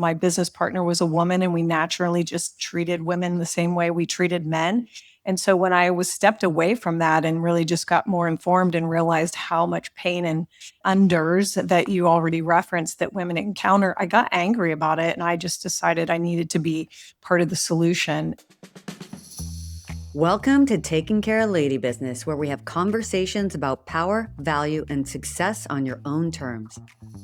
My business partner was a woman, and we naturally just treated women the same way we treated men. And so when I was stepped away from that and really just got more informed and realized how much pain and unders that you already referenced that women encounter, I got angry about it. And I just decided I needed to be part of the solution. Welcome to Taking Care of Lady Business, where we have conversations about power, value, and success on your own terms.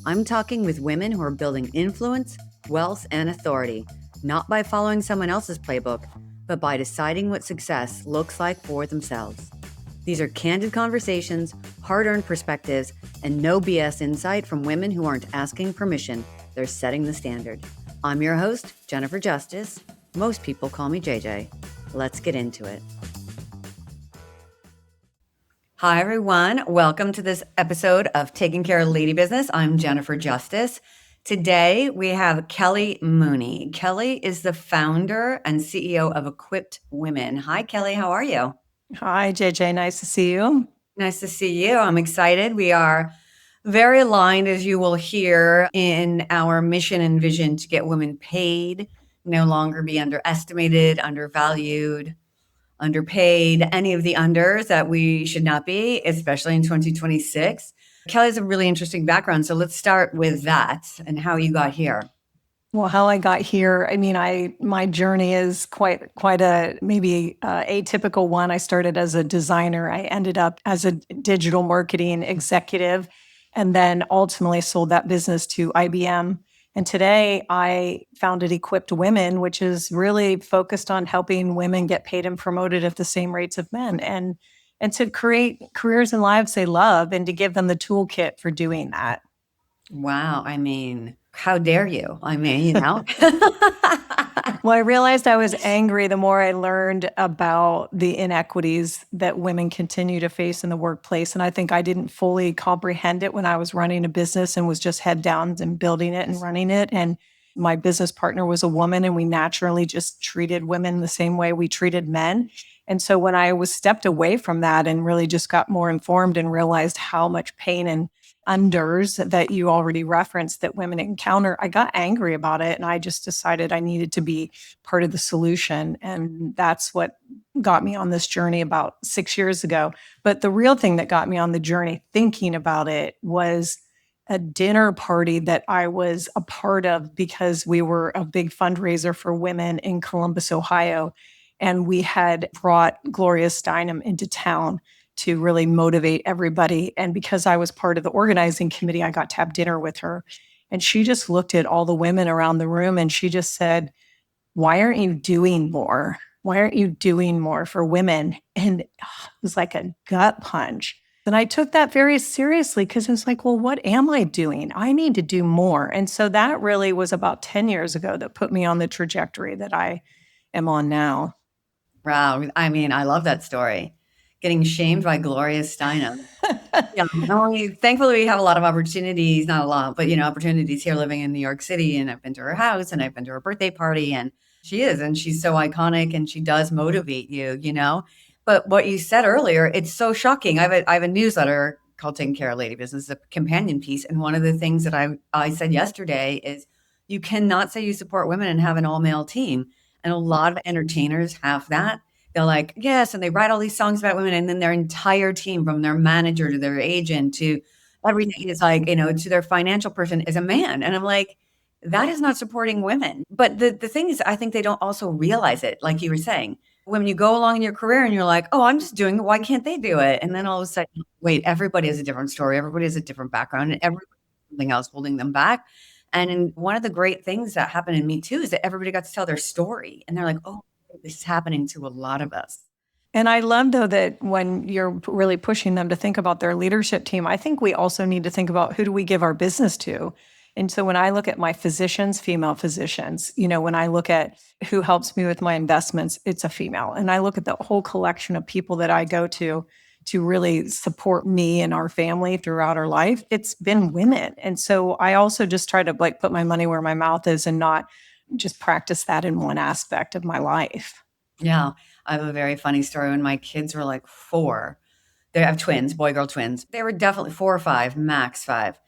I'm talking with women who are building influence, wealth, and authority, not by following someone else's playbook, but by deciding what success looks like for themselves. These are candid conversations, hard-earned perspectives, and no BS insight from women who aren't asking permission. They're setting the standard. I'm your host, Jennifer Justice. Most people call me JJ. Let's get into it. Hi, everyone. Welcome to this episode of Taking Care of Lady Business. I'm Jennifer Justice. Today, we have Kelly Mooney. Kelly is the founder and CEO of Equipped Women. Hi, Kelly. How are you? Hi, JJ. Nice to see you. Nice to see you. I'm excited. We are very aligned, as you will hear, in our mission and vision to get women paid, no longer be underestimated, undervalued, underpaid, any of the unders that we should not be, especially in 2026. Kelly has a really interesting background. So let's start with that and how you got here. Well, how I got here, my journey is quite a maybe atypical one. I started as a designer. I ended up as a digital marketing executive, and then ultimately sold that business to IBM. And today I founded Equipped Women, which is really focused on helping women get paid and promoted at the same rates of men, and to create careers and lives they love, and to give them the toolkit for doing that. Wow. I mean, how dare you? I mean, you know. Well, I realized I was angry the more I learned about the inequities that women continue to face in the workplace. And I think I didn't fully comprehend it when I was running a business and was just head down and building it and running it. And my business partner was a woman, and we naturally just treated women the same way we treated men. And so when I was stepped away from that and really just got more informed and realized how much pain and unders that you already referenced that women encounter, I got angry about it. And I just decided I needed to be part of the solution. And that's what got me on this journey about 6 years ago. But the real thing that got me on the journey thinking about it was a dinner party that I was a part of because we were a big fundraiser for women in Columbus, Ohio. And we had brought Gloria Steinem into town to really motivate everybody. And because I was part of the organizing committee, I got to have dinner with her. And she just looked at all the women around the room and she just said, "Why aren't you doing more? Why aren't you doing more for women?" And it was like a gut punch. And I took that very seriously because it was like, well, what am I doing? I need to do more. And so that really was about 10 years ago that put me on the trajectory that I am on now. Wow. I mean, I love that story. Getting shamed by Gloria Steinem. Yeah, thankfully we have a lot of opportunities, not a lot, but opportunities here living in New York City. And I've been to her house and I've been to her birthday party, and she's so iconic and she does motivate you. But what you said earlier, it's so shocking. I have a newsletter called Taking Care of Lady Business, a companion piece. And one of the things that I said yesterday is you cannot say you support women and have an all male team. And a lot of entertainers have that. They're like, yes, and they write all these songs about women, and then their entire team, from their manager to their agent to everything, is like, to their financial person, is a man. And I'm like, that is not supporting women. But the thing is, I think they don't also realize it. Like you were saying, when you go along in your career and you're like, oh, I'm just doing it, why can't they do it? And then all of a sudden, wait, everybody has a different story. Everybody has a different background, and everybody has something else holding them back. And one of the great things that happened in Me Too is that everybody got to tell their story. And they're like, oh, this is happening to a lot of us. And I love, though, that when you're really pushing them to think about their leadership team, I think we also need to think about who do we give our business to. And so when I look at my physicians, female physicians, when I look at who helps me with my investments, it's a female. And I look at the whole collection of people that I go to really support me and our family throughout our life, it's been women. And so I also just try to put my money where my mouth is and not just practice that in one aspect of my life. Yeah. I have a very funny story. When my kids were like 4, they have twins, boy-girl twins. They were definitely 4 or 5, max 5.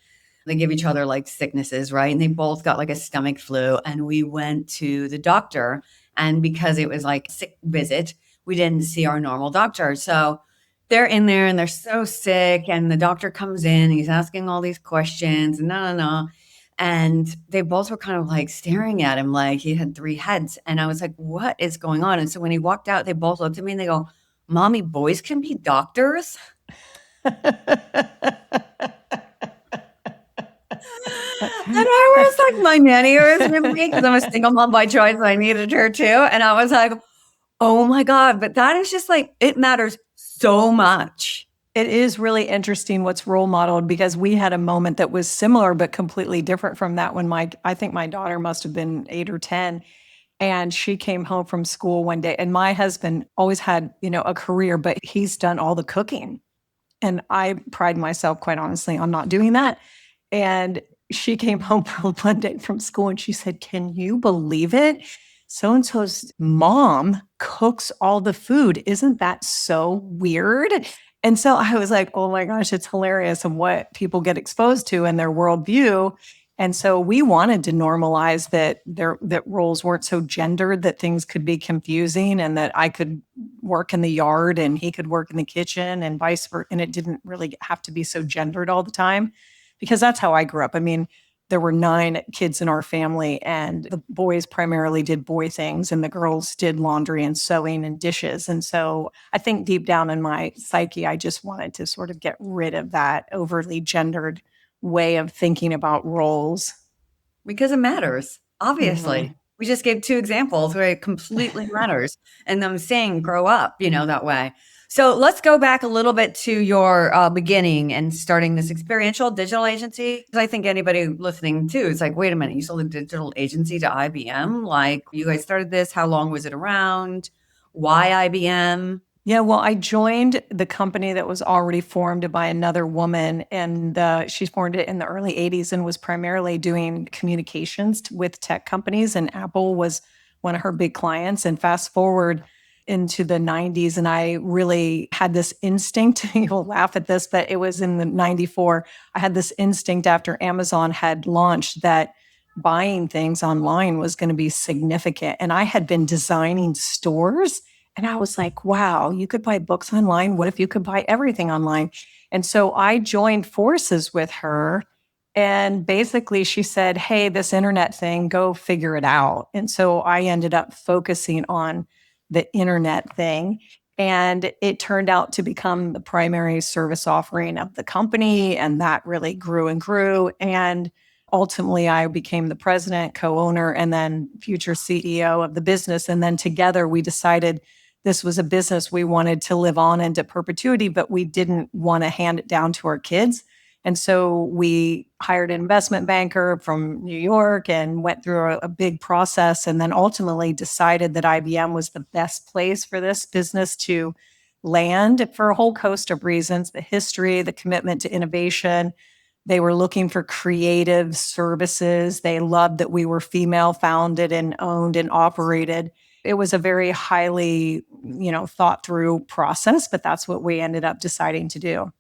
They give each other like sicknesses, right? And they both got like a stomach flu. And we went to the doctor. And because it was like a sick visit, we didn't see our normal doctor. So they're in there and they're so sick. And the doctor comes in, he's asking all these questions and no. And they both were kind of like staring at him like he had three heads. And I was like, what is going on? And so when he walked out, they both looked at me and they go, Mommy, boys can be doctors. And I was like, my nanny was with me because I'm a single mom by choice. I needed her too. And I was like, oh my God. But that is just like, it matters so much. It is really interesting what's role modeled, because we had a moment that was similar but completely different from that when I think my daughter must have been 8 or 10. And she came home from school one day, and my husband always had, a career, but he's done all the cooking. And I pride myself, quite honestly, on not doing that. And she came home one day from school and she said, "Can you believe it? So-and-so's mom cooks all the food. Isn't that so weird?" And so I was like, oh my gosh, it's hilarious of what people get exposed to in their worldview. And so we wanted to normalize that roles weren't so gendered, that things could be confusing, and that I could work in the yard and he could work in the kitchen and vice versa. And it didn't really have to be so gendered all the time, because that's how I grew up. I mean, there were 9 kids in our family, and the boys primarily did boy things and the girls did laundry and sewing and dishes. And so I think deep down in my psyche, I just wanted to sort of get rid of that overly gendered way of thinking about roles. Because it matters, obviously. We just gave 2 examples where it completely matters. And I'm saying grow up, that way. So let's go back a little bit to your beginning and starting this experiential digital agency. Because I think anybody listening too is like, wait a minute, you sold a digital agency to IBM? Like, you guys started this, how long was it around? Why IBM? Yeah, well, I joined the company that was already formed by another woman, and she formed it in the early 80s and was primarily doing communications with tech companies, and Apple was one of her big clients. And fast forward into the 90s, and I really had this instinct, you'll laugh at this, but it was in the 94, I had this instinct after Amazon had launched that buying things online was going to be significant. And I had been designing stores, and I was like, wow, you could buy books online. What if you could buy everything online? And so I joined forces with her. And basically, she said, hey, this internet thing, go figure it out. And so I ended up focusing on the internet thing. And it turned out to become the primary service offering of the company. And that really grew and grew. And ultimately, I became the president, co-owner, and then future CEO of the business. And then together we decided this was a business we wanted to live on into perpetuity, but we didn't want to hand it down to our kids. And so we hired an investment banker from New York and went through a big process, and then ultimately decided that IBM was the best place for this business to land for a whole host of reasons: the history, the commitment to innovation. They were looking for creative services. They loved that we were female founded and owned and operated. It was a very highly, thought through process, but that's what we ended up deciding to do.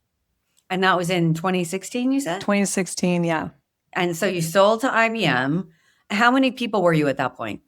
And that was in 2016, you said? 2016, yeah. And so you sold to IBM. How many people were you at that point?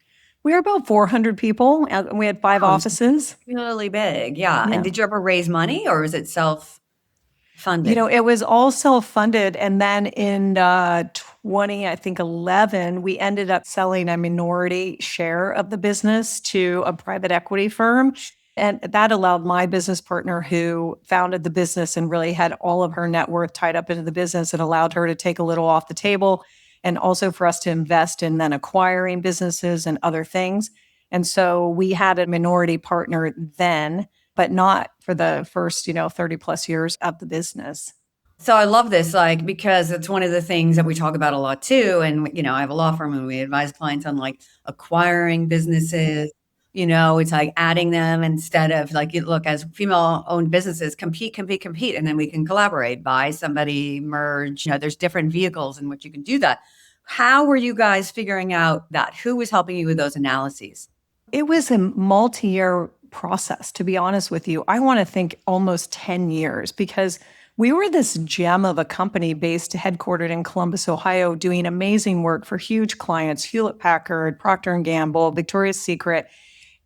We were about 400 people, and we had 5 offices. Really big, yeah. And did you ever raise money, or was it self-funded? It was all self-funded. And then in 2011, we ended up selling a minority share of the business to a private equity firm. And that allowed my business partner, who founded the business and really had all of her net worth tied up into the business, it allowed her to take a little off the table, and also for us to invest in then acquiring businesses and other things. And so we had a minority partner then, but not for the first, 30 plus years of the business. So I love this, because it's one of the things that we talk about a lot too. And, I have a law firm and we advise clients on acquiring businesses. It's like adding them instead of look, as female owned businesses, compete. And then we can collaborate, buy somebody, merge. There's different vehicles in which you can do that. How were you guys figuring out that? Who was helping you with those analyses? It was a multi-year process, to be honest with you. I want to think almost 10 years, because We were this gem of a company based headquartered in Columbus, Ohio, doing amazing work for huge clients, Hewlett-Packard, Procter& Gamble, Victoria's Secret.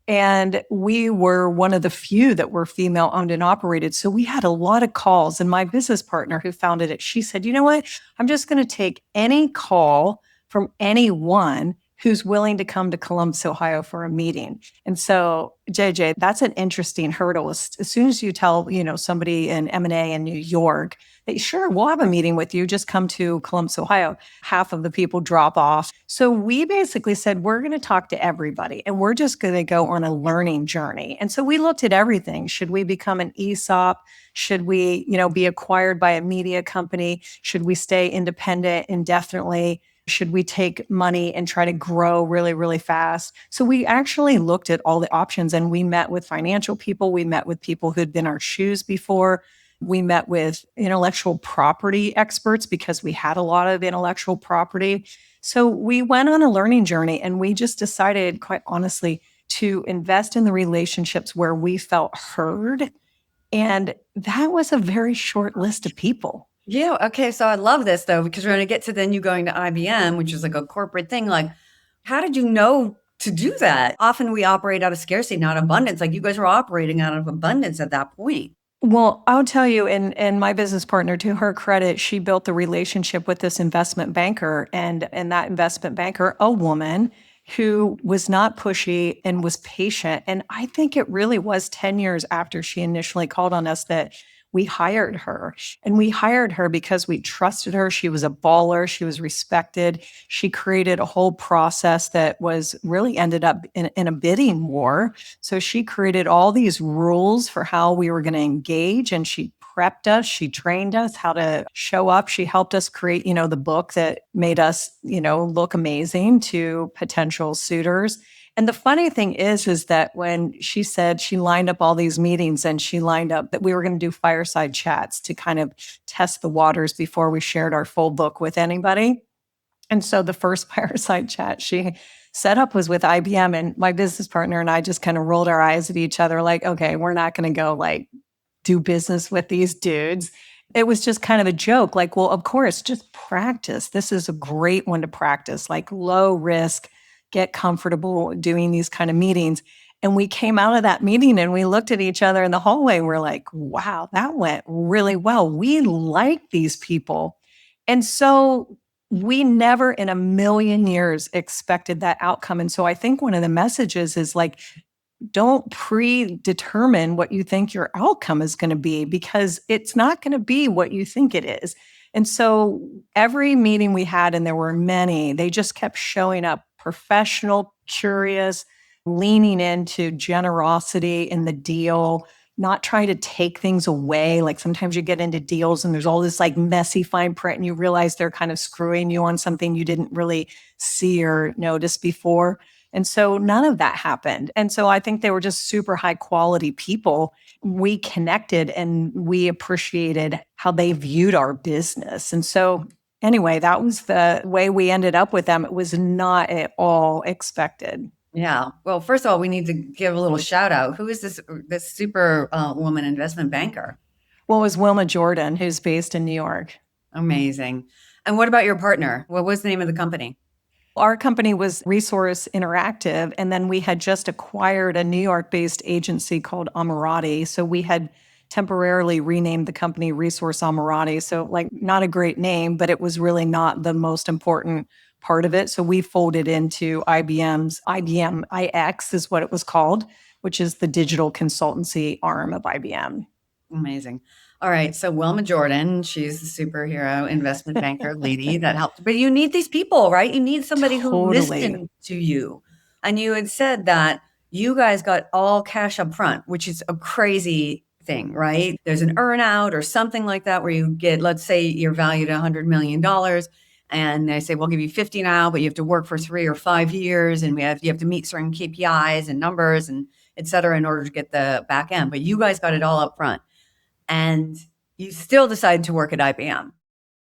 And we were one of the few that were female owned and operated. So we had a lot of calls. And my business partner who founded it, she said, you know what? I'm just going to take any call from anyone who's willing to come to Columbus, Ohio for a meeting. And so, JJ, that's an interesting hurdle. As soon as you tell, somebody in M&A in New York, that sure, we'll have a meeting with you, just come to Columbus, Ohio, half of the people drop off. So we basically said, we're going to talk to everybody and we're just going to go on a learning journey. And so we looked at everything. Should we become an ESOP? Should we, be acquired by a media company? Should we stay independent indefinitely? Should we take money and try to grow really, really fast? So we actually looked at all the options and we met with financial people. We met with people who'd been in our shoes before. We met with intellectual property experts because we had a lot of intellectual property. So we went on a learning journey and we just decided, quite honestly, to invest in the relationships where we felt heard. And that was a very short list of people. Yeah. Okay. So I love this though, because we're going to get to then you going to IBM, which is like a corporate thing. Like, how did you know to do that? Often we operate out of scarcity, not abundance. Like you guys were operating out of abundance at that point. Well, I'll tell you, and my business partner, to her credit, she built the relationship with this investment banker, and that investment banker, a woman who was not pushy and was patient. And I think it really was 10 years after she initially called on us that we hired her. And we hired her because we trusted her. She was a baller. She was respected. She created a whole process that was really ended up in a bidding war. So she created all these rules for how we were going to engage, and she prepped us. She trained us how to show up. She helped us create, the book that made us, look amazing to potential suitors. And the funny thing is that when she said she lined up all these meetings and she lined up that we were going to do fireside chats to kind of test the waters before we shared our full book with anybody. And so the first fireside chat she set up was with IBM, and my business partner and I just kind of rolled our eyes at each other like, okay, we're not going to go like do business with these dudes. It was just kind of a joke. Like, well, of course, just practice. This is a great one to practice, like low risk, get comfortable doing these kind of meetings. And we came out of that meeting and we looked at each other in the hallway. We're like, wow, that went really well. We like these people. And so we never in a million years expected that outcome. And so I think one of the messages is like, don't predetermine what you think your outcome is going to be, because it's not going to be what you think it is. And so every meeting we had, and there were many, they just kept showing up professional, curious, leaning into generosity in the deal, not trying to take things away. Like sometimes you get into deals and there's all this like messy fine print and you realize they're kind of screwing you on something you didn't really see or notice before. And so none of that happened. And so I think they were just super high quality people. We connected and we appreciated how they viewed our business. And so anyway, that was the way we ended up with them. It was not at all expected. Yeah. Well, first of all, we need to give a little shout out. Who is this super woman investment banker? Well, it was Wilma Jordan, who's based in New York. Amazing. And what about your partner? What was the name of the company? Our company was Resource Interactive, and then we had just acquired a New York-based agency called Amirati. So we had temporarily renamed the company Resource Amirati. So like not a great name, but it was really not the most important part of it. So we folded into IBM's IBM iX is what it was called, which is the digital consultancy arm of IBM. Amazing. All right. So Wilma Jordan, she's the superhero investment banker lady that helped. But you need these people, right? You need somebody who listened to you. And you had said that you guys got all cash up front, which is a crazy thing, right? There's an earnout or something like that where you get, let's say you're valued $100 million. And they say, we'll give you 50 now, but you have to work for 3 or 5 years. And you have to meet certain KPIs and numbers and et cetera in order to get the back end. But you guys got it all up front. And you still decided to work at IBM.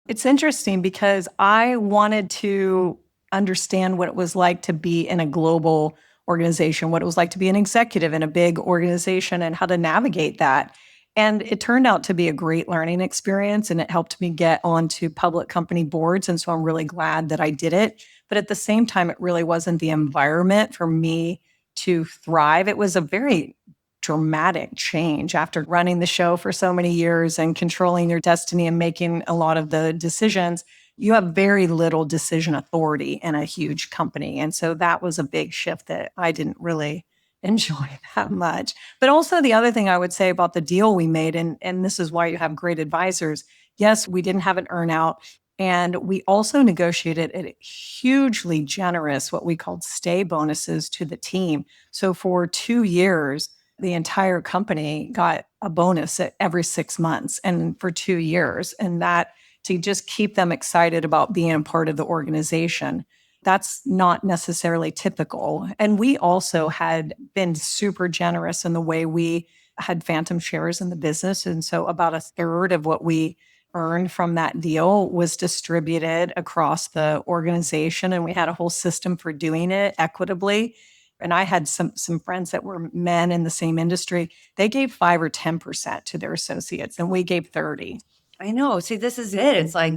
It's interesting because I wanted to understand what it was like to be in a global organization, what it was like to be an executive in a big organization and how to navigate that. And it turned out to be a great learning experience, and it helped me get onto public company boards. And so I'm really glad that I did it. But at the same time, it really wasn't the environment for me to thrive. It was a very dramatic change after running the show for so many years and controlling your destiny and making a lot of the decisions. You have very little decision authority in a huge company. And so that was a big shift that I didn't really enjoy that much. But also the other thing I would say about the deal we made, and this is why you have great advisors. Yes, we didn't have an earnout. And we also negotiated a hugely generous, what we called stay bonuses to the team. So for 2 years, the entire company got a bonus at every 6 months and for 2 years. And that to just keep them excited about being a part of the organization. That's not necessarily typical. And we also had been super generous in the way we had phantom shares in the business. And so about a third of what we earned from that deal was distributed across the organization. And we had a whole system for doing it equitably. And I had some friends that were men in the same industry. They gave 5 or 10% to their associates, and we gave 30. I know. See, this is it. It's like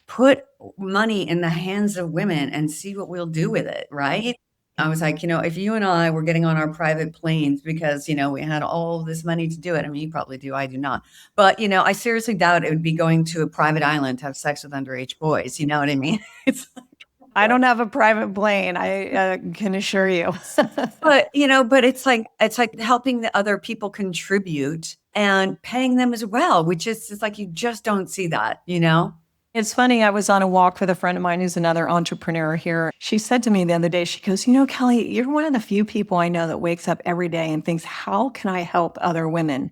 put money in the hands of women and see what we'll do with it, right? I was like, if you and I were getting on our private planes because, we had all this money to do it. I mean, you probably do, I do not. But, I seriously doubt it would be going to a private island to have sex with underage boys. You know what I mean? It's I don't have a private plane, I can assure you. but it's like helping the other people contribute and paying them as well, which is it's like you just don't see that. It's funny. I was on a walk with a friend of mine who's another entrepreneur here. She said to me the other day, she goes, Kelly, you're one of the few people I know that wakes up every day and thinks, how can I help other women?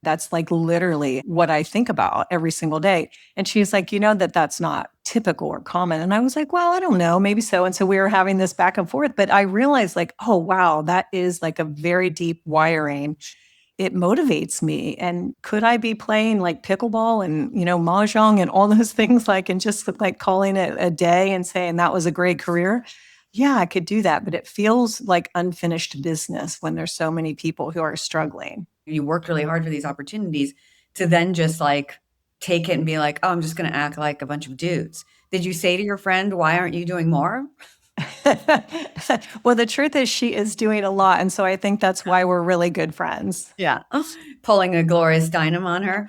That's like literally what I think about every single day. And she's like, that's not typical or common. And I was like, well, I don't know, maybe so. And so we were having this back and forth, but I realized like, oh, wow, that is like a very deep wiring. It motivates me. And could I be playing like pickleball and, mahjong and all those things and just like calling it a day and saying that was a great career? Yeah, I could do that. But it feels like unfinished business when there's so many people who are struggling. You worked really hard for these opportunities to then just like take it and be like, oh, I'm just going to act like a bunch of dudes. Did you say to your friend, why aren't you doing more? Well, the truth is she is doing a lot. And so I think that's why we're really good friends. Yeah. Pulling a Gloria Steinem on her.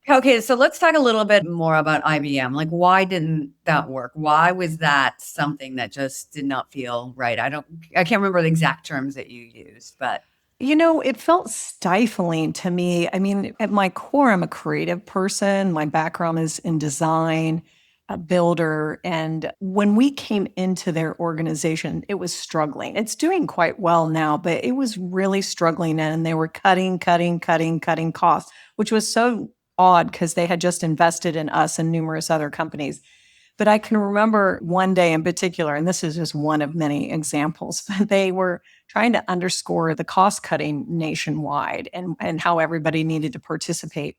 Okay. So let's talk a little bit more about IBM. Like, why didn't that work? Why was that something that just did not feel right? I can't remember the exact terms that you used, but. It felt stifling to me. I mean, at my core, I'm a creative person. My background is in design, a builder. And when we came into their organization, it was struggling. It's doing quite well now, but it was really struggling. And they were cutting costs, which was so odd because they had just invested in us and numerous other companies. But I can remember one day in particular, and this is just one of many examples, but they were trying to underscore the cost cutting nationwide and how everybody needed to participate.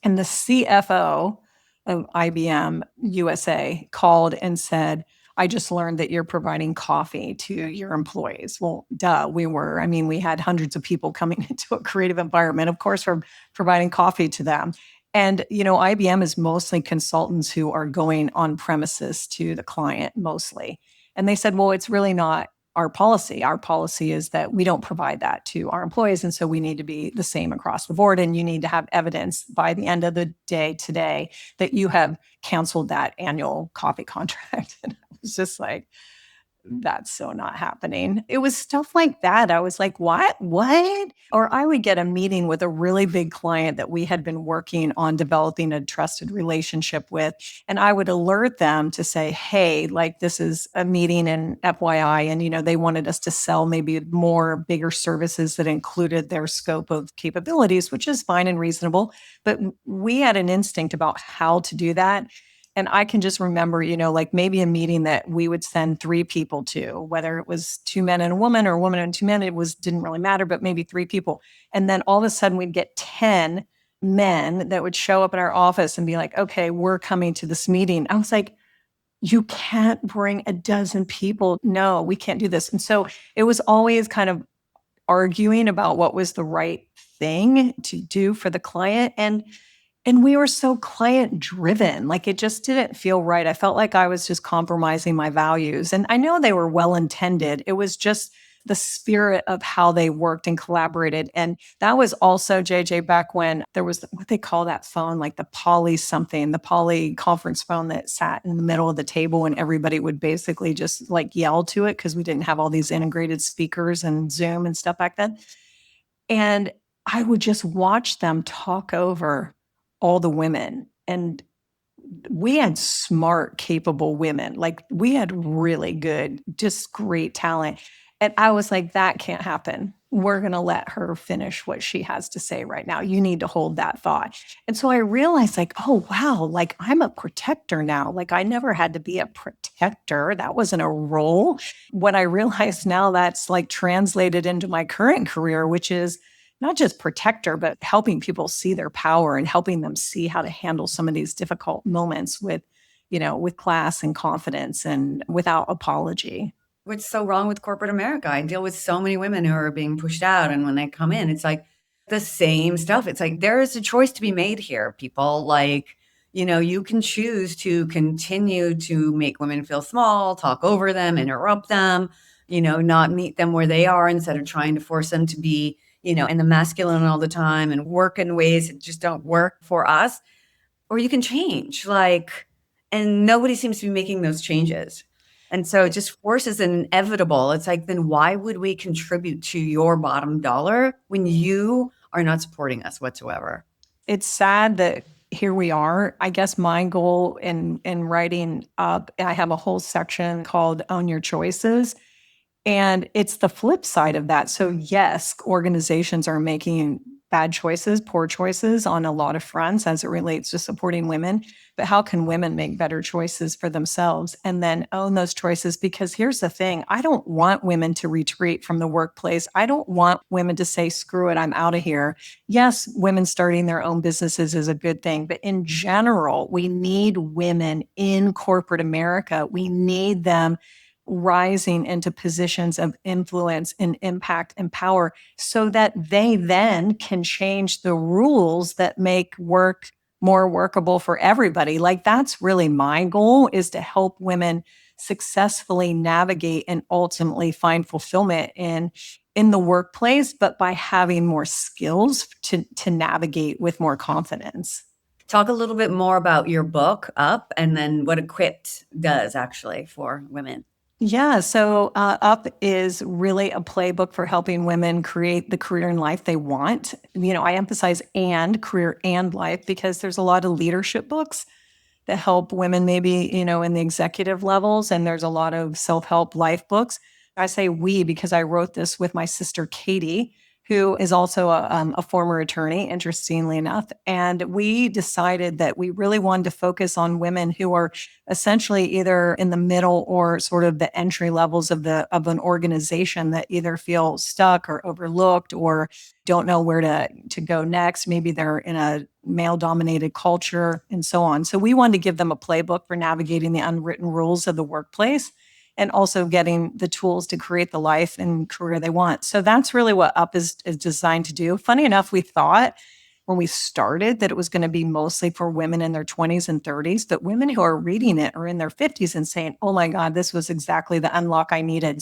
And the CFO of IBM USA called and said, I just learned that you're providing coffee to your employees. Well, duh, we were. I mean, we had hundreds of people coming into a creative environment, of course, for providing coffee to them. And, IBM is mostly consultants who are going on premises to the client mostly. And they said, well, it's really not our policy. Our policy is that we don't provide that to our employees. And so we need to be the same across the board. And you need to have evidence by the end of the day today that you have canceled that annual coffee contract. And I was just like, that's so not happening. It was stuff like that. I was like, what? Or I would get a meeting with a really big client that we had been working on developing a trusted relationship with. And I would alert them to say, hey, like this is a meeting and FYI. And, they wanted us to sell maybe more bigger services that included their scope of capabilities, which is fine and reasonable. But we had an instinct about how to do that. And I can just remember, like maybe a meeting that we would send 3 people to, whether it was 2 men and a woman or a woman and 2 men, didn't really matter, but maybe 3 people. And then all of a sudden we'd get 10 men that would show up at our office and be like, okay, we're coming to this meeting. I was like, you can't bring a dozen people. No, we can't do this. And so it was always kind of arguing about what was the right thing to do for the client. And we were so client driven. Like it just didn't feel right. I felt like I was just compromising my values. And I know they were well intended. It was just the spirit of how they worked and collaborated. And that was also, JJ, back when there was what they call that phone, like the poly something, the poly conference phone that sat in the middle of the table and everybody would basically just like yell to it because we didn't have all these integrated speakers and Zoom and stuff back then. And I would just watch them talk over all the women. And we had smart, capable women. Like we had really good, just great talent. And I was like, that can't happen. We're going to let her finish what she has to say right now. You need to hold that thought. And so I realized, like, oh, wow, like I'm a protector now. Like I never had to be a protector. That wasn't a role. What I realized now, that's like translated into my current career, which is not just protector, but helping people see their power and helping them see how to handle some of these difficult moments with, with class and confidence and without apology. What's so wrong with corporate America? I deal with so many women who are being pushed out, and when they come in, it's like the same stuff. It's like there is a choice to be made here, people. Like, you can choose to continue to make women feel small, talk over them, interrupt them, not meet them where they are instead of trying to force them to be, in the masculine all the time and work in ways that just don't work for us. Or you can change, and nobody seems to be making those changes. And so it just forces an inevitable. It's like, then why would we contribute to your bottom dollar when you are not supporting us whatsoever? It's sad that here we are. I guess my goal in writing up, I have a whole section called Own Your Choices. And it's the flip side of that. So, yes, organizations are making bad choices, poor choices on a lot of fronts as it relates to supporting women. But how can women make better choices for themselves and then own those choices? Because here's the thing, I don't want women to retreat from the workplace. I don't want women to say, screw it, I'm out of here. Yes, women starting their own businesses is a good thing. But in general, we need women in corporate America. We need them rising into positions of influence and impact and power so that they then can change the rules that make work more workable for everybody. Like that's really my goal, is to help women successfully navigate and ultimately find fulfillment in the workplace, but by having more skills to navigate with more confidence. Talk a little bit more about your book, Up, and then what Equipped does actually for women. Yeah. So Up is really a playbook for helping women create the career and life they want. I emphasize and career and life because there's a lot of leadership books that help women maybe, in the executive levels. And there's a lot of self-help life books. I say we because I wrote this with my sister, Katie, who is also a former attorney, interestingly enough. And we decided that we really wanted to focus on women who are essentially either in the middle or sort of the entry levels of an organization that either feel stuck or overlooked or don't know where to go next. Maybe they're in a male dominated culture and so on. So we wanted to give them a playbook for navigating the unwritten rules of the workplace and also getting the tools to create the life and career they want. So that's really what Up is designed to do. Funny enough, we thought when we started that it was going to be mostly for women in their 20s and 30s, but women who are reading it are in their 50s and saying, oh my God, this was exactly the unlock I needed.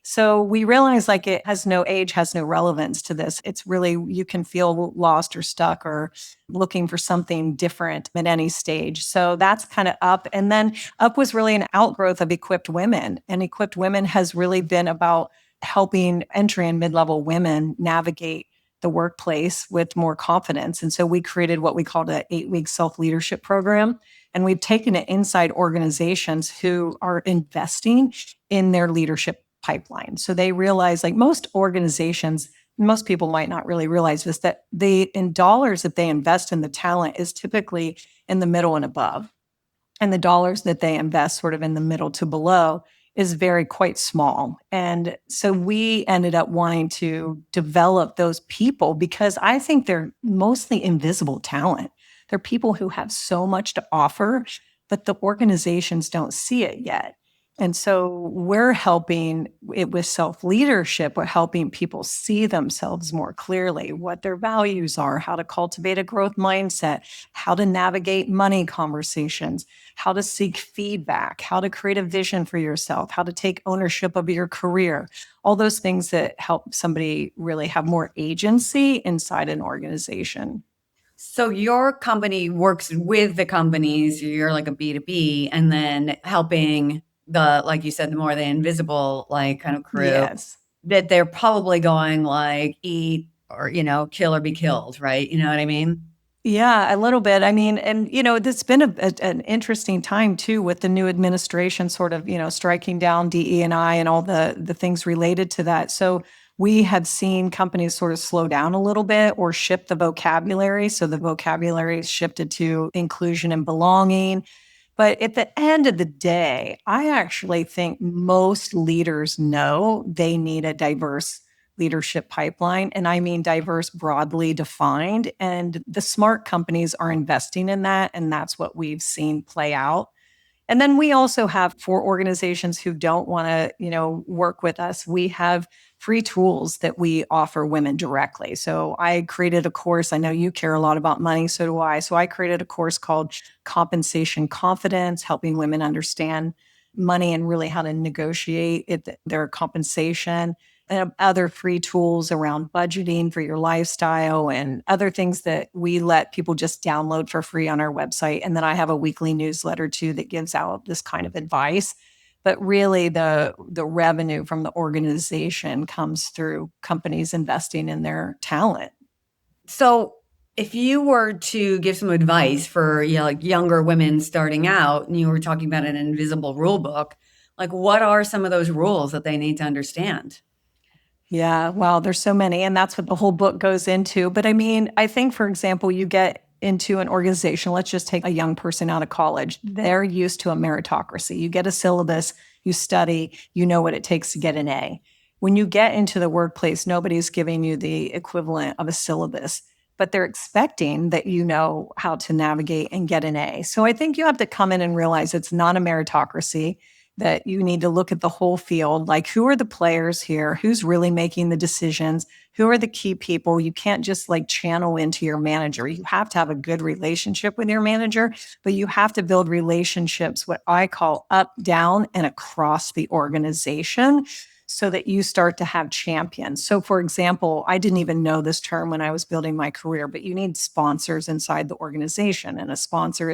So we realize like it has no age, has no relevance to this. It's really, you can feel lost or stuck or looking for something different at any stage. So that's kind of Up. And then Up was really an outgrowth of Equipped Women. And Equipped Women has really been about helping entry and mid-level women navigate the workplace with more confidence. And so we created what we called an 8-week self-leadership program. And we've taken it inside organizations who are investing in their leadership pipeline. So they realize, like most organizations, most people might not really realize this, that in dollars that they invest in the talent is typically in the middle and above. And the dollars that they invest sort of in the middle to below is very quite small. And so we ended up wanting to develop those people because I think they're mostly invisible talent. They're people who have so much to offer, but the organizations don't see it yet. And so we're helping it with self-leadership, with helping people see themselves more clearly, what their values are, how to cultivate a growth mindset, how to navigate money conversations, how to seek feedback, how to create a vision for yourself, how to take ownership of your career, all those things that help somebody really have more agency inside an organization. So your company works with the companies, you're like a B2B, and then helping the, like you said, the more the invisible, like kind of crew Yes. that they're probably going like eat or, kill or be killed, right? You know what I mean? Yeah, a little bit. I mean, and it's been an interesting time too with the new administration sort of, striking down DE&I and all the things related to that. So we have seen companies sort of slow down a little bit or shift the vocabulary. So the vocabulary shifted to inclusion and belonging. But at the end of the day, I actually think most leaders know they need a diverse leadership pipeline. And I mean diverse, broadly defined. And the smart companies are investing in that. And that's what we've seen play out. And then we also have for organizations who don't want to, work with us, we have free tools that we offer women directly. So I created a course. I know you care a lot about money, so do I. So I created a course called Compensation Confidence, helping women understand money and really how to negotiate their compensation, and other free tools around budgeting for your lifestyle and other things that we let people just download for free on our website. And then I have a weekly newsletter too that gives out this kind of advice. But really the revenue from the organization comes through companies investing in their talent. So if you were to give some advice for like younger women starting out, and you were talking about an invisible rule book, like what are some of those rules that they need to understand? Yeah, wow, there's so many, and that's what the whole book goes into. But I mean, I think, for example, you get into an organization, let's just take a young person out of college. They're used to a meritocracy. You get a syllabus, you study, you know what it takes to get an A. When you get into the workplace, nobody's giving you the equivalent of a syllabus, but they're expecting that you know how to navigate and get an A. So I think you have to come in and realize it's not a meritocracy, that you need to look at the whole field. Like, who are the players here? Who's really making the decisions? Who are the key people? You can't just like channel into your manager. You have to have a good relationship with your manager, but you have to build relationships, what I call up, down, and across the organization, so that you start to have champions. So, for example, I didn't even know this term when I was building my career, but you need sponsors inside the organization. And a sponsor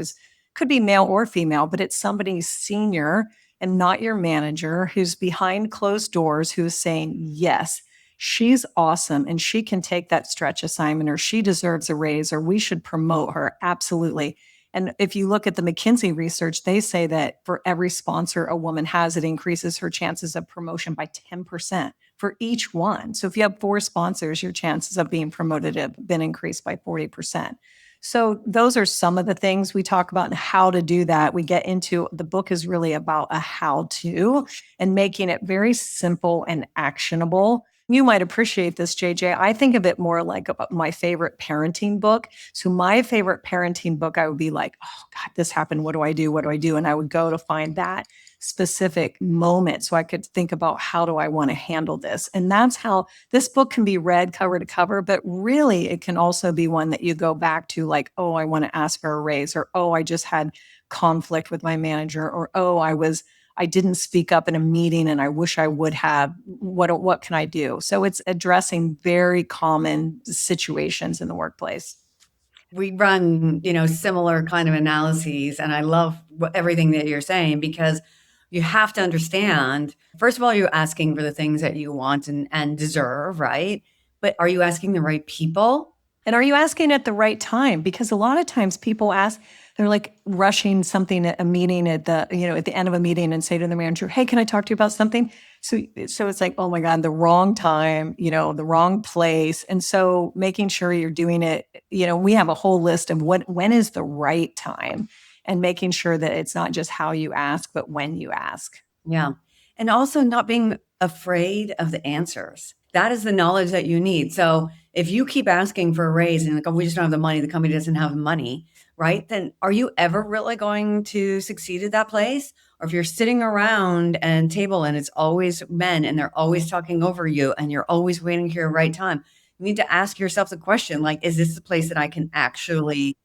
could be male or female, but it's somebody senior and not your manager who's behind closed doors, who is saying, yes, she's awesome and she can take that stretch assignment, or she deserves a raise, or we should promote her. Absolutely. And if you look at the McKinsey research, they say that for every sponsor a woman has, it increases her chances of promotion by 10% for each one. So if you have 4 sponsors, your chances of being promoted have been increased by 40%. So those are some of the things we talk about and how to do that. We get into, the book is really about a how to and making it very simple and actionable. You might appreciate this, JJ. I think of it more like my favorite parenting book. So my favorite parenting book, I would be like, oh God, this happened. What do I do? What do I do? And I would go to find that specific moment so I could think about, how do I want to handle this? And that's how this book can be read cover to cover, but really it can also be one that you go back to, like, oh, I want to ask for a raise, or oh, I just had conflict with my manager, or oh, I didn't speak up in a meeting and I wish I would have. What can I do? So it's addressing very common situations in the workplace. We run, similar kind of analyses, and I love everything that you're saying, because you have to understand, first of all, you're asking for the things that you want and deserve, right? But are you asking the right people? And are you asking at the right time? Because a lot of times people ask, they're like rushing something at a meeting at the end of a meeting, and say to the manager, hey, can I talk to you about something? So it's like, oh my God, the wrong time, the wrong place. And so making sure you're doing it, we have a whole list of when is the right time, and making sure that it's not just how you ask, but when you ask. Yeah. And also not being afraid of the answers. That is the knowledge that you need. So if you keep asking for a raise and like, oh, we just don't have the money, the company doesn't have money, right? Then are you ever really going to succeed at that place? or if you're sitting around and table and it's always men and they're always talking over you and you're always waiting for your right time, you need to ask yourself the question, like, is this the place that I can actually,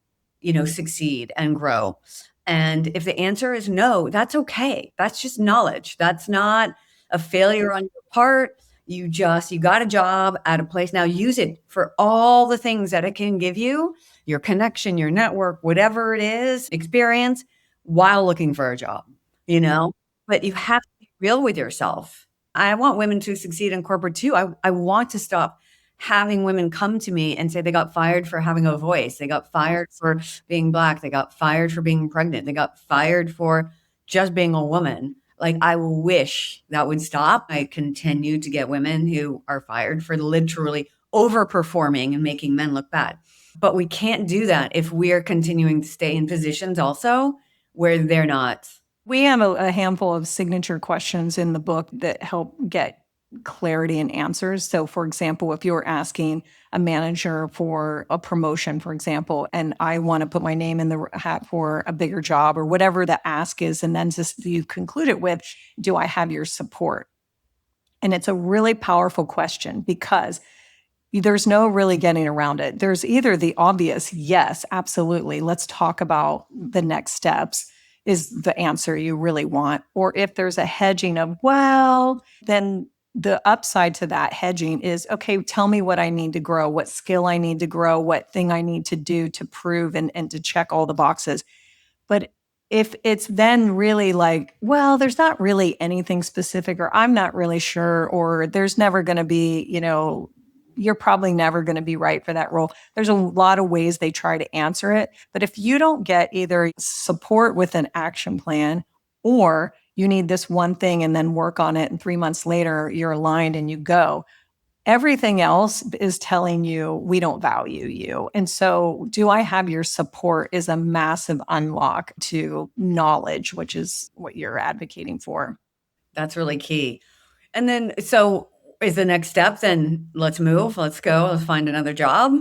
succeed and grow? And if the answer is no, that's okay. That's just knowledge. That's not a failure on your part. You got a job at a place. Now use it for all the things that it can give you, your connection, your network, whatever it is, experience, while looking for a job, you know? But you have to be real with yourself. I want women to succeed in corporate too. I want to stop having women come to me and say they got fired for having a voice. They got fired for being Black. They got fired for being pregnant. They got fired for just being a woman. Like, I wish that would stop. I continue to get women who are fired for literally overperforming and making men look bad. But we can't do that if we're continuing to stay in positions also where they're not. We have a handful of signature questions in the book that help get clarity and answers. So, for example, if you're asking a manager for a promotion, for example, and I want to put my name in the hat for a bigger job or whatever the ask is, and then just you conclude it with, do I have your support? And it's a really powerful question because there's no really getting around it. There's either the obvious, yes, absolutely, let's talk about the next steps, is the answer you really want. Or if there's a hedging of, well, then the upside to that hedging is, okay, tell me what I need to grow, what skill I need to grow, what thing I need to do to prove and to check all the boxes. But if it's then really like, well, there's not really anything specific, or I'm not really sure, or there's never going to be, you're probably never going to be right for that role. There's a lot of ways they try to answer it. But if you don't get either support with an action plan, or you need this one thing and then work on it, and 3 months later you're aligned and you go, everything else is telling you we don't value you. And so, do I have your support is a massive unlock to knowledge, which is what you're advocating for. That's really key. And then, so is the next step then let's move, let's go, let's find another job?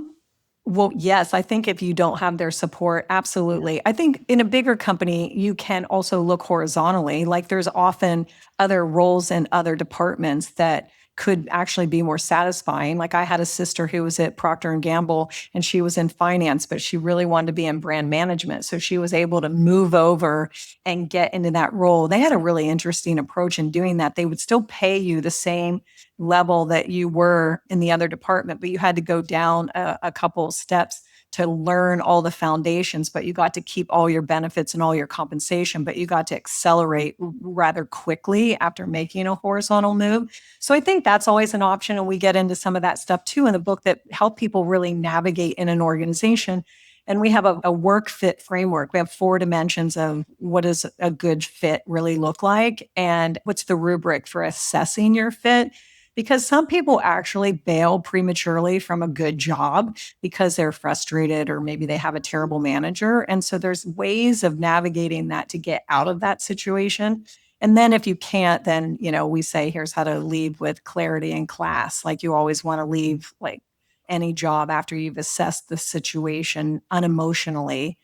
Well, yes, I think if you don't have their support, absolutely. I think in a bigger company, you can also look horizontally. Like, there's often other roles in other departments that could actually be more satisfying. Like, I had a sister who was at Procter and Gamble and she was in finance, but she really wanted to be in brand management. So she was able to move over and get into that role. They had a really interesting approach in doing that. They would still pay you the same level that you were in the other department, but you had to go down a couple of steps to learn all the foundations, but you got to keep all your benefits and all your compensation, but you got to accelerate rather quickly after making a horizontal move. So I think that's always an option. And we get into some of that stuff too in the book that help people really navigate in an organization. And we have a work fit framework. We have 4 dimensions of what does a good fit really look like, and what's the rubric for assessing your fit. Because some people actually bail prematurely from a good job because they're frustrated or maybe they have a terrible manager. And so there's ways of navigating that to get out of that situation. And then if you can't, then, we say, here's how to leave with clarity and class. Like, you always want to leave like any job after you've assessed the situation unemotionally.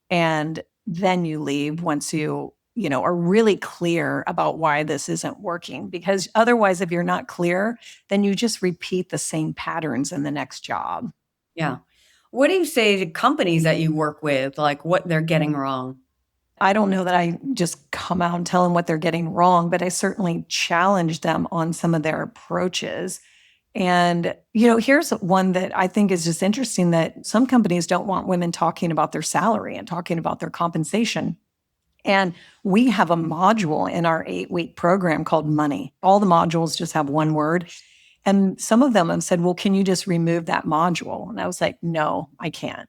And then you leave once you are really clear about why this isn't working. Because otherwise, if you're not clear, then you just repeat the same patterns in the next job. Yeah. What do you say to companies that you work with, like what they're getting wrong? I don't know that I just come out and tell them what they're getting wrong, but I certainly challenge them on some of their approaches. And, here's one that I think is just interesting, that some companies don't want women talking about their salary and talking about their compensation. And we have a module in our 8-week program called Money. All the modules just have one word. And some of them have said, well, can you just remove that module? And I was like, no, I can't.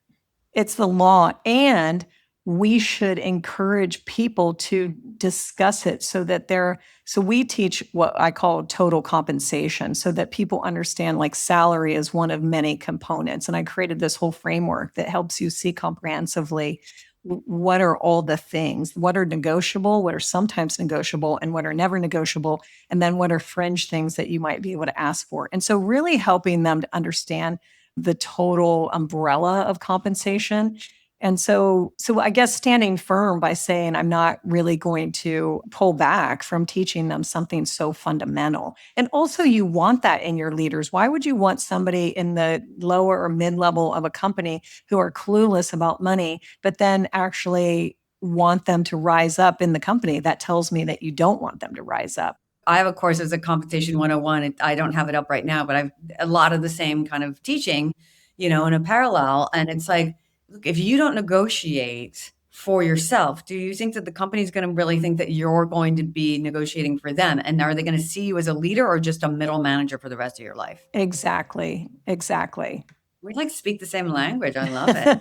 It's the law. And we should encourage people to discuss it so we teach what I call total compensation, so that people understand, like, salary is one of many components. And I created this whole framework that helps you see comprehensively what are all the things, what are negotiable, what are sometimes negotiable, and what are never negotiable, and then what are fringe things that you might be able to ask for. And so really helping them to understand the total umbrella of compensation. And so I guess standing firm by saying I'm not really going to pull back from teaching them something so fundamental. And also you want that in your leaders. Why would you want somebody in the lower or mid-level of a company who are clueless about money, but then actually want them to rise up in the company? That tells me that you don't want them to rise up. I have a course as a compensation 101. I don't have it up right now, but I've a lot of the same kind of teaching, in a parallel. And it's like, look, if you don't negotiate for yourself, do you think that the company's going to really think that you're going to be negotiating for them? And are they going to see you as a leader or just a middle manager for the rest of your life? Exactly. Exactly. We like speak the same language. I love it.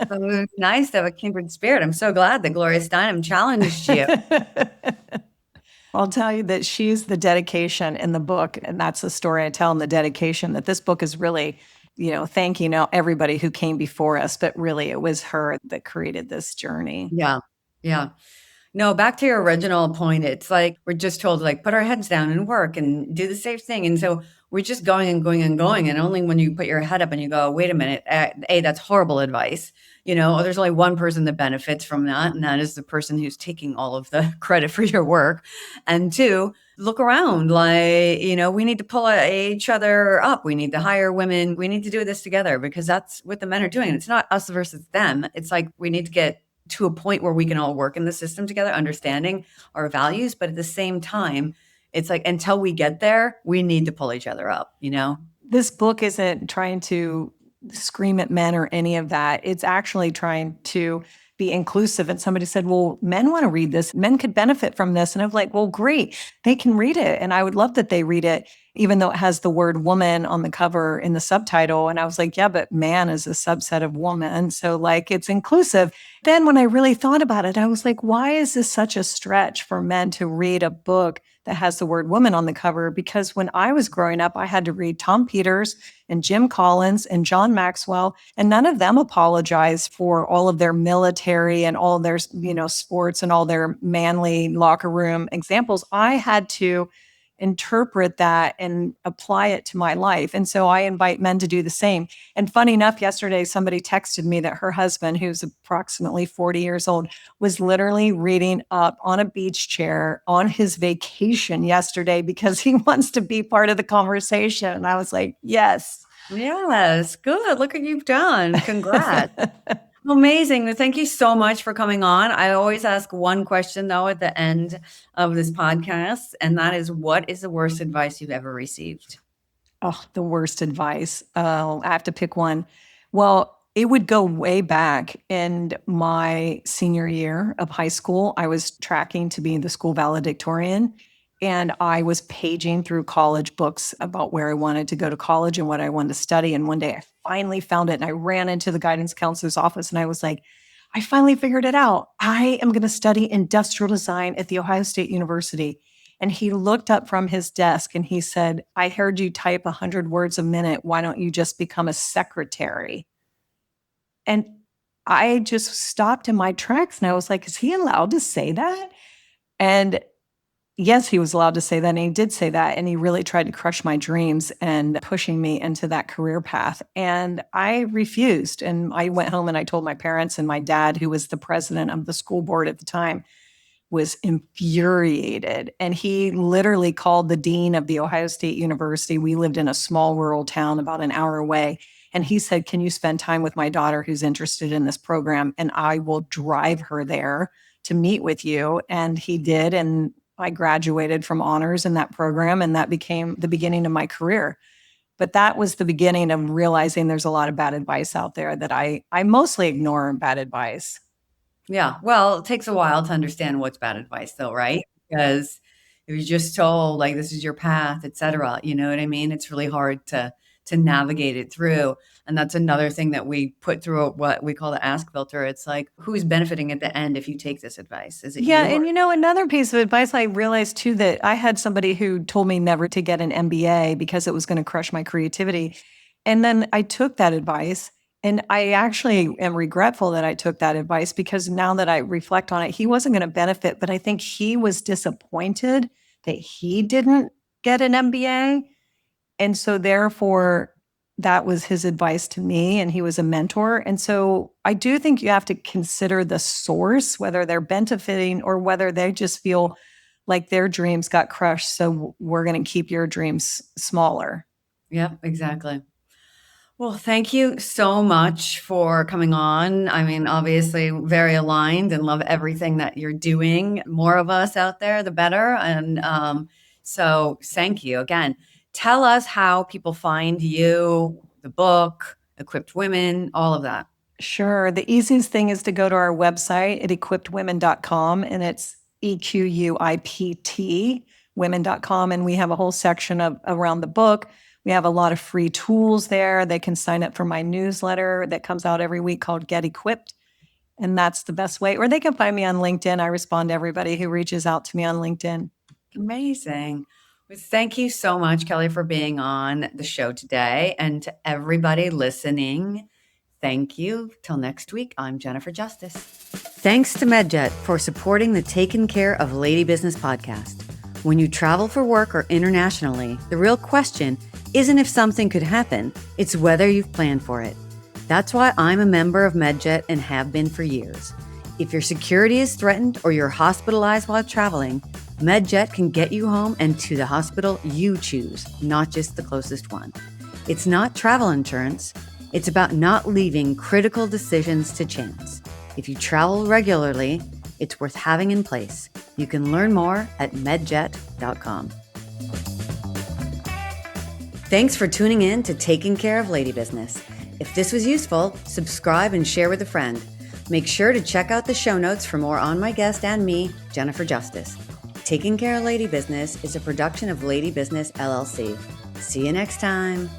So it's nice to have a kindred spirit. I'm so glad that Gloria Steinem challenged you. I'll tell you that she's the dedication in the book, and that's the story I tell in the dedication, that this book is really, thanking everybody who came before us, but really it was her that created this journey. Yeah. Yeah. No, back to your original point, it's like we're just told to like put our heads down and work and do the safe thing. And so we're just going and going and going. And only when you put your head up and you go, wait a minute, A, that's horrible advice. There's only one person that benefits from that, and that is the person who's taking all of the credit for your work. And two, look around. Like, we need to pull each other up. We need to hire women. We need to do this together because that's what the men are doing. It's not us versus them. It's like we need to get to a point where we can all work in the system together, understanding our values. But at the same time, it's like until we get there, we need to pull each other up, This book isn't trying to scream at men or any of that. It's actually trying to be inclusive. And somebody said, well, men want to read this. Men could benefit from this. And I'm like, well, great. They can read it. And I would love that they read it, even though it has the word woman on the cover in the subtitle. And I was like, yeah, but man is a subset of woman. So like it's inclusive. Then when I really thought about it, I was like, why is this such a stretch for men to read a book that has the word woman on the cover? Because when I was growing up, I had to read Tom Peters and Jim Collins and John Maxwell, and none of them apologized for all of their military and all of their, sports and all their manly locker room examples. I had to interpret that and apply it to my life. And so I invite men to do the same. And funny enough, yesterday, somebody texted me that her husband, who's approximately 40 years old, was literally reading up on a beach chair on his vacation yesterday because he wants to be part of the conversation. And I was like, yes. Yes. Good. Look what you've done. Congrats. Amazing. Thank you so much for coming on. I always ask one question, though, at the end of this podcast, and that is, what is the worst advice you've ever received? Oh, the worst advice. I have to pick one. Well, it would go way back in my senior year of high school. I was tracking to be the school valedictorian, and I was paging through college books about where I wanted to go to college and what I wanted to study. And one day I finally found it, and I ran into the guidance counselor's office, and I was like, I finally figured it out. I am going to study industrial design at The Ohio State University. And he looked up from his desk and he said, I heard you type 100 words a minute. Why don't you just become a secretary? And I just stopped in my tracks and I was like, is he allowed to say that? And yes, he was allowed to say that. And he did say that. And he really tried to crush my dreams and pushing me into that career path. And I refused. And I went home and I told my parents, and my dad, who was the president of the school board at the time, was infuriated. And he literally called the dean of The Ohio State University. We lived in a small rural town about an hour away. And he said, can you spend time with my daughter who's interested in this program? And I will drive her there to meet with you. And he did. And I graduated from honors in that program. And that became the beginning of my career. But that was the beginning of realizing there's a lot of bad advice out there that I mostly ignore bad advice. Yeah. Well, it takes a while to understand what's bad advice, though, right? Because if you're just told like this is your path, et cetera, you know what I mean? It's really hard to navigate it through. And that's another thing that we put through what we call the ask filter. It's like, who's benefiting at the end if you take this advice? Is it Yeah, you? and another piece of advice I realized too, that I had somebody who told me never to get an MBA because it was going to crush my creativity. And then I took that advice, and I actually am regretful that I took that advice, because now that I reflect on it, he wasn't going to benefit, but I think he was disappointed that he didn't get an MBA. And so therefore that was his advice to me, and he was a mentor. And so I do think you have to consider the source, whether they're benefiting or whether they just feel like their dreams got crushed. So we're going to keep your dreams smaller. Yep, exactly. Well, thank you so much for coming on. I mean, obviously, very aligned and love everything that you're doing. More of us out there, the better. And so, thank you again. Tell us how people find you, the book, Equipped Women, all of that. Sure. The easiest thing is to go to our website at equippedwomen.com, and it's EQUIPT women.com. And we have a whole section around the book. We have a lot of free tools there. They can sign up for my newsletter that comes out every week called Get Equipped. And that's the best way. Or they can find me on LinkedIn. I respond to everybody who reaches out to me on LinkedIn. Amazing. Well, thank you so much, Kelly, for being on the show today. And to everybody listening, thank you. Till next week, I'm Jennifer Justice. Thanks to MedJet for supporting the Taken Care of Lady Business podcast. When you travel for work or internationally, the real question isn't if something could happen, it's whether you've planned for it. That's why I'm a member of MedJet and have been for years. If your security is threatened or you're hospitalized while traveling, MedJet can get you home and to the hospital you choose, not just the closest one. It's not travel insurance. It's about not leaving critical decisions to chance. If you travel regularly, it's worth having in place. You can learn more at medjet.com. Thanks for tuning in to Taking Care of Lady Business. If this was useful, subscribe and share with a friend. Make sure to check out the show notes for more on my guest and me, Jennifer Justice. Taking Care of Lady Business is a production of Lady Business LLC. See you next time.